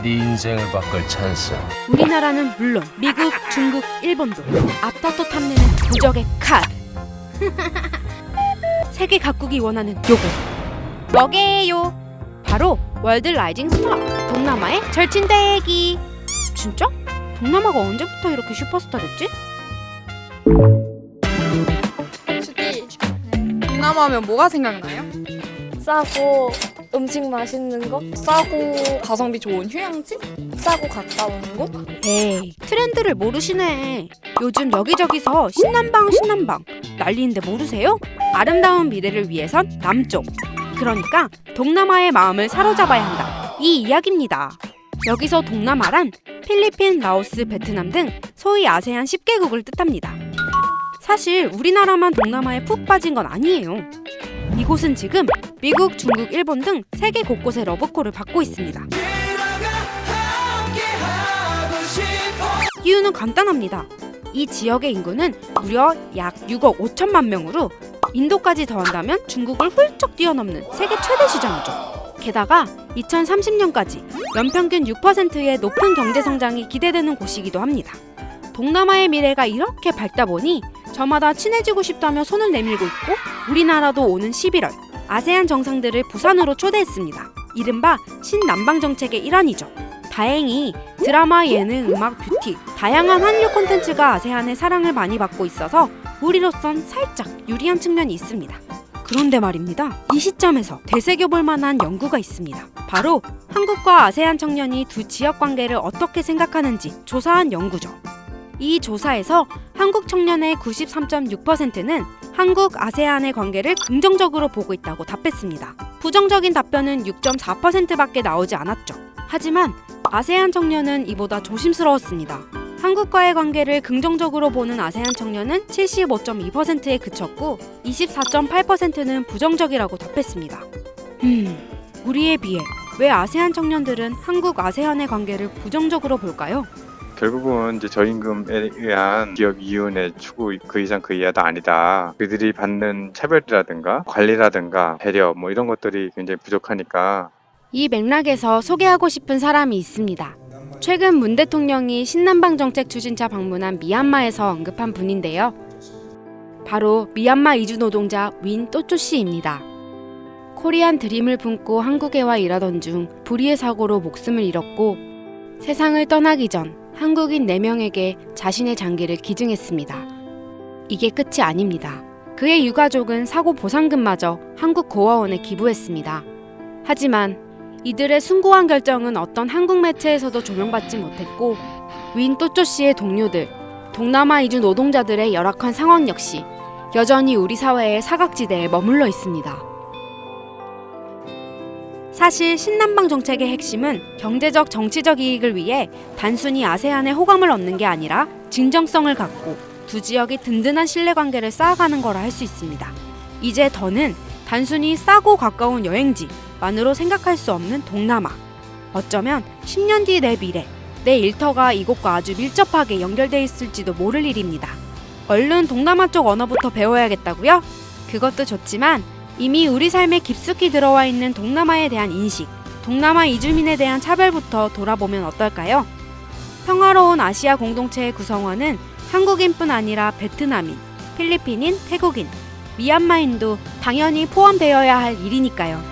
네 인생을 바꿀 찬스. 우리나라는 물론 미국, 중국, 일본도 앞다퉈 탐내는 부적의 카드. 세계 각국이 원하는 요거 뭐게요? 바로 월드 라이징 스타, 동남아의 절친 대기. 진짜? 동남아가 언제부터 이렇게 슈퍼스타 됐지? 슈디, 동남아하면 뭐가 생각나요? 싸고 음식 맛있는 거, 싸고 가성비 좋은 휴양지? 싸고 가까운 곳. 에이, 트렌드를 모르시네. 요즘 여기저기서 신남방 난리인데 모르세요? 아름다운 미래를 위해선 남쪽, 그러니까 동남아의 마음을 사로잡아야 한다, 이 이야기입니다. 여기서 동남아란 필리핀, 라오스, 베트남 등 소위 아세안 10개국을 뜻합니다. 사실 우리나라만 동남아에 푹 빠진 건 아니에요. 이곳은 지금 미국, 중국, 일본 등 세계 곳곳에 러브콜을 받고 있습니다. 이유는 간단합니다. 이 지역의 인구는 무려 약 6억 5천만 명으로 인도까지 더한다면 중국을 훌쩍 뛰어넘는 세계 최대 시장이죠. 게다가 2030년까지 연평균 6%의 높은 경제 성장이 기대되는 곳이기도 합니다. 동남아의 미래가 이렇게 밝다 보니 저마다 친해지고 싶다며 손을 내밀고 있고, 우리나라도 오는 11월 아세안 정상들을 부산으로 초대했습니다. 이른바 신남방 정책의 일환이죠. 다행히 드라마, 예능, 음악, 뷰티 다양한 한류 콘텐츠가 아세안의 사랑을 많이 받고 있어서 우리로선 살짝 유리한 측면이 있습니다. 그런데 말입니다, 이 시점에서 되새겨볼 만한 연구가 있습니다. 바로 한국과 아세안 청년이 두 지역 관계를 어떻게 생각하는지 조사한 연구죠. 이 조사에서 한국 청년의 93.6%는 한국 아세안의 관계를 긍정적으로 보고 있다고 답했습니다. 부정적인 답변은 6.4%밖에 나오지 않았죠. 하지만 아세안 청년은 이보다 조심스러웠습니다. 한국과의 관계를 긍정적으로 보는 아세안 청년은 75.2%에 그쳤고 24.8%는 부정적이라고 답했습니다. 우리에 비해 왜 아세안 청년들은 한국 아세안의 관계를 부정적으로 볼까요? 결국은 이제 저임금에 의한 지역 이윤의 추구, 그 이상 그 이하도 아니다. 그들이 받는 차별이라든가 관리라든가 배려 이런 것들이 굉장히 부족하니까. 이 맥락에서 소개하고 싶은 사람이 있습니다. 최근 문 대통령이 신남방 정책 추진차 방문한 미얀마에서 언급한 분인데요. 바로 미얀마 이주 노동자 윈 또쪼 씨입니다. 코리안 드림을 품고 한국에 와 일하던 중 불의의 사고로 목숨을 잃었고, 세상을 떠나기 전 한국인 4명에게 자신의 장기를 기증했습니다. 이게 끝이 아닙니다. 그의 유가족은 사고 보상금마저 한국 고아원에 기부했습니다. 하지만 이들의 숭고한 결정은 어떤 한국 매체에서도 조명받지 못했고, 윈 또쪼 씨의 동료들, 동남아 이주 노동자들의 열악한 상황 역시 여전히 우리 사회의 사각지대에 머물러 있습니다. 사실 신남방 정책의 핵심은 경제적, 정치적 이익을 위해 단순히 아세안의 호감을 얻는 게 아니라 진정성을 갖고 두 지역이 든든한 신뢰관계를 쌓아가는 거라 할 수 있습니다. 이제 더는 단순히 싸고 가까운 여행지만으로 생각할 수 없는 동남아. 어쩌면 10년 뒤 내 미래, 내 일터가 이곳과 아주 밀접하게 연결돼 있을지도 모를 일입니다. 얼른 동남아 쪽 언어부터 배워야겠다고요? 그것도 좋지만 이미 우리 삶에 깊숙이 들어와 있는 동남아에 대한 인식, 동남아 이주민에 대한 차별부터 돌아보면 어떨까요? 평화로운 아시아 공동체의 구성원은 한국인뿐 아니라 베트남인, 필리핀인, 태국인, 미얀마인도 당연히 포함되어야 할 일이니까요.